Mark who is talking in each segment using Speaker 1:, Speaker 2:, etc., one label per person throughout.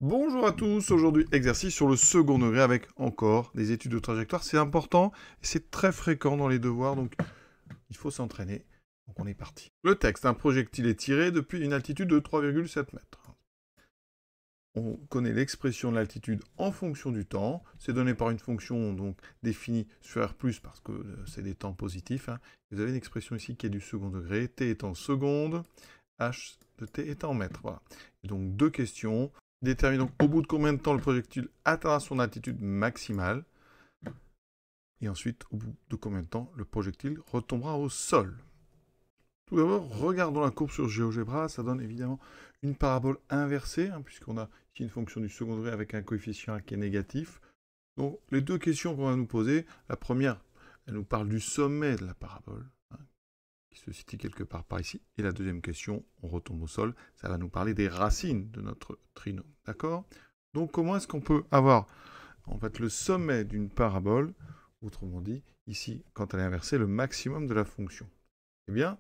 Speaker 1: Bonjour à tous, aujourd'hui exercice sur le second degré avec encore des études de trajectoire. C'est important et c'est très fréquent dans les devoirs, donc il faut s'entraîner. Donc on est parti. Le texte, un projectile est tiré depuis une altitude de 3,7 mètres. On connaît l'expression de l'altitude en fonction du temps. C'est donné par une fonction donc définie sur R+, parce que c'est des temps positifs. Vous avez une expression ici qui est du second degré. T est en seconde, H de T est en mètres. Voilà. Et donc deux questions. Détermine donc au bout de combien de temps le projectile atteindra son altitude maximale. Et ensuite, au bout de combien de temps le projectile retombera au sol. Tout d'abord, regardons la courbe sur GeoGebra. Ça donne évidemment une parabole inversée, puisqu'on a ici une fonction du second degré avec un coefficient qui est négatif. Donc, les deux questions qu'on va nous poser, la première, elle nous parle du sommet de la parabole, qui se situe quelque part par ici. Et la deuxième question, on retombe au sol, ça va nous parler des racines de notre trinôme. D'accord? Donc, comment est-ce qu'on peut avoir en fait le sommet d'une parabole, autrement dit, ici, quand elle est inversée, le maximum de la fonction? Eh bien,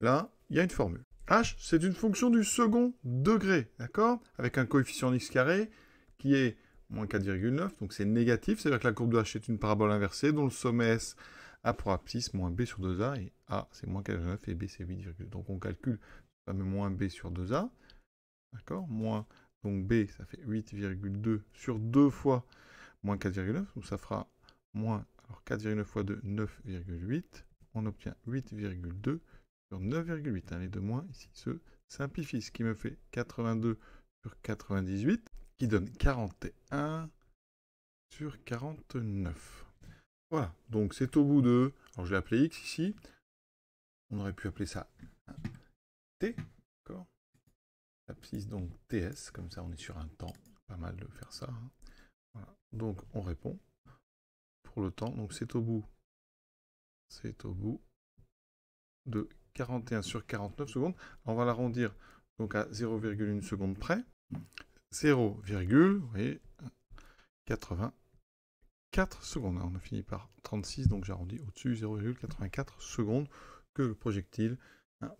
Speaker 1: là, il y a une formule. H, c'est une fonction du second degré, d'accord? Avec un coefficient x carré qui est moins 4,9, donc c'est négatif, c'est-à-dire que la courbe de H est une parabole inversée dont le sommet S a pour abscisse moins b sur 2a, et a c'est moins 4,9 et b c'est 8,2. Donc on calcule le fameux moins b sur 2a, d'accord? Moins, donc b ça fait 8,2 sur 2 fois moins 4,9, donc ça fera moins, alors 4,9 fois 2, 9,8, on obtient 8,2 sur 9,8. Les deux moins ici se simplifient, ce qui me fait 82 sur 98, qui donne 41 sur 49. Voilà, donc c'est au bout de... Alors je l'ai appelé x ici, on aurait pu appeler ça t, d'accord? L'abscisse donc ts, comme ça on est sur un temps, c'est pas mal de faire ça. Voilà. Donc on répond pour le temps, donc c'est au bout de 41 sur 49 secondes. On va l'arrondir donc à 0,1 seconde près. 0, vous voyez, 84 secondes. On a fini par 36, donc j'arrondis au-dessus 0,84 secondes que le projectile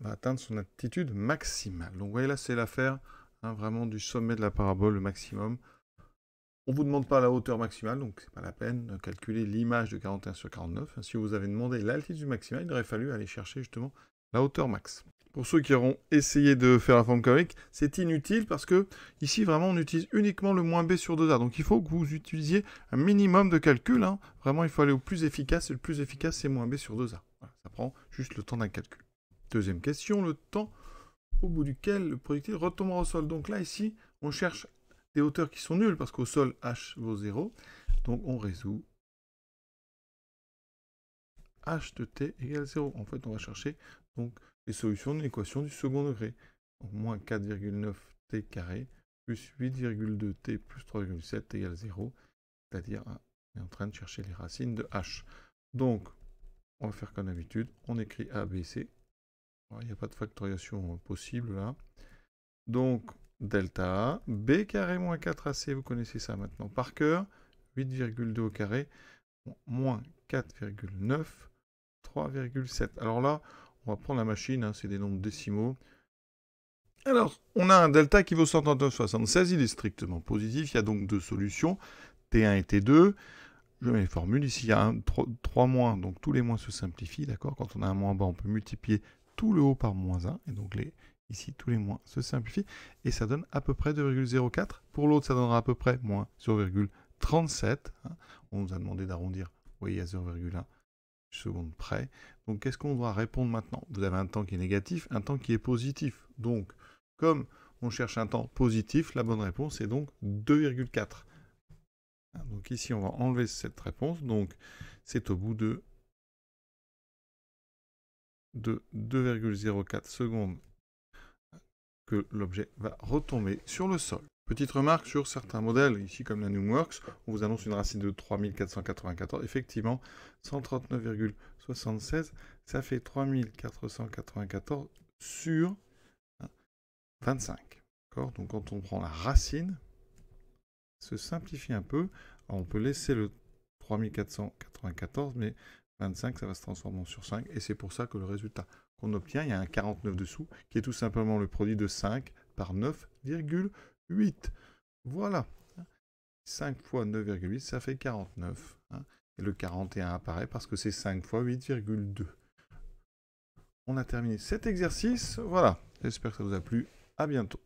Speaker 1: va atteindre son altitude maximale. Donc vous voyez là, c'est l'affaire vraiment du sommet de la parabole, le maximum. On ne vous demande pas la hauteur maximale, donc c'est pas la peine de calculer l'image de 41 sur 49. Si vous avez demandé l'altitude maximale, il aurait fallu aller chercher justement la hauteur max. Pour ceux qui auront essayé de faire la forme canonique, c'est inutile parce que ici vraiment on utilise uniquement le moins b sur 2a. Donc il faut que vous utilisiez un minimum de calcul. Vraiment il faut aller au plus efficace, et le plus efficace c'est moins b sur 2a. Voilà, ça prend juste le temps d'un calcul. Deuxième question, le temps au bout duquel le projectile retombera au sol. Donc là ici on cherche des hauteurs qui sont nulles, parce qu'au sol, h vaut 0. Donc on résout h de t égale 0. En fait, on va chercher donc les solutions de l'équation du second degré. Donc moins 4,9 t carré plus 8,2 t plus 3,7 égale 0. C'est-à-dire, on est en train de chercher les racines de h. Donc, on va faire comme d'habitude. On écrit a, b, c. Il n'y a pas de factorisation possible là. Donc, delta A, b carré moins 4ac, vous connaissez ça maintenant par cœur, 8,2 au carré, moins 4,9, 3,7. Alors là, on va prendre la machine, c'est des nombres décimaux. Alors, on a un delta qui vaut 139,76, il est strictement positif, il y a donc deux solutions, T1 et T2. Je mets les formules, ici il y a 3 moins, donc tous les moins se simplifient, d'accord? Quand on a un moins bas, on peut multiplier tout le haut par moins 1, et donc ici, tous les moins se simplifient, et ça donne à peu près 2,04. Pour l'autre, ça donnera à peu près moins 0,37. On nous a demandé d'arrondir, vous voyez, à 0,1 seconde près. Donc, qu'est-ce qu'on doit répondre maintenant? Vous avez un temps qui est négatif, un temps qui est positif. Donc, comme on cherche un temps positif, la bonne réponse est donc 2,4. Donc ici, on va enlever cette réponse. Donc, c'est au bout de 2,04 secondes que l'objet va retomber sur le sol. Petite remarque sur certains modèles, ici comme la Numworks, on vous annonce une racine de 3494. Effectivement, 139,76, ça fait 3494 sur 25. Donc quand on prend la racine, ça se simplifie un peu. Alors, on peut laisser le 3494, mais 25, ça va se transformer en sur 5. Et c'est pour ça que le résultat qu'on obtient, il y a un 49 dessous, qui est tout simplement le produit de 5 par 9,8. Voilà. 5 fois 9,8, ça fait 49. Hein. Et le 41 apparaît parce que c'est 5 fois 8,2. On a terminé cet exercice. Voilà. J'espère que ça vous a plu. À bientôt.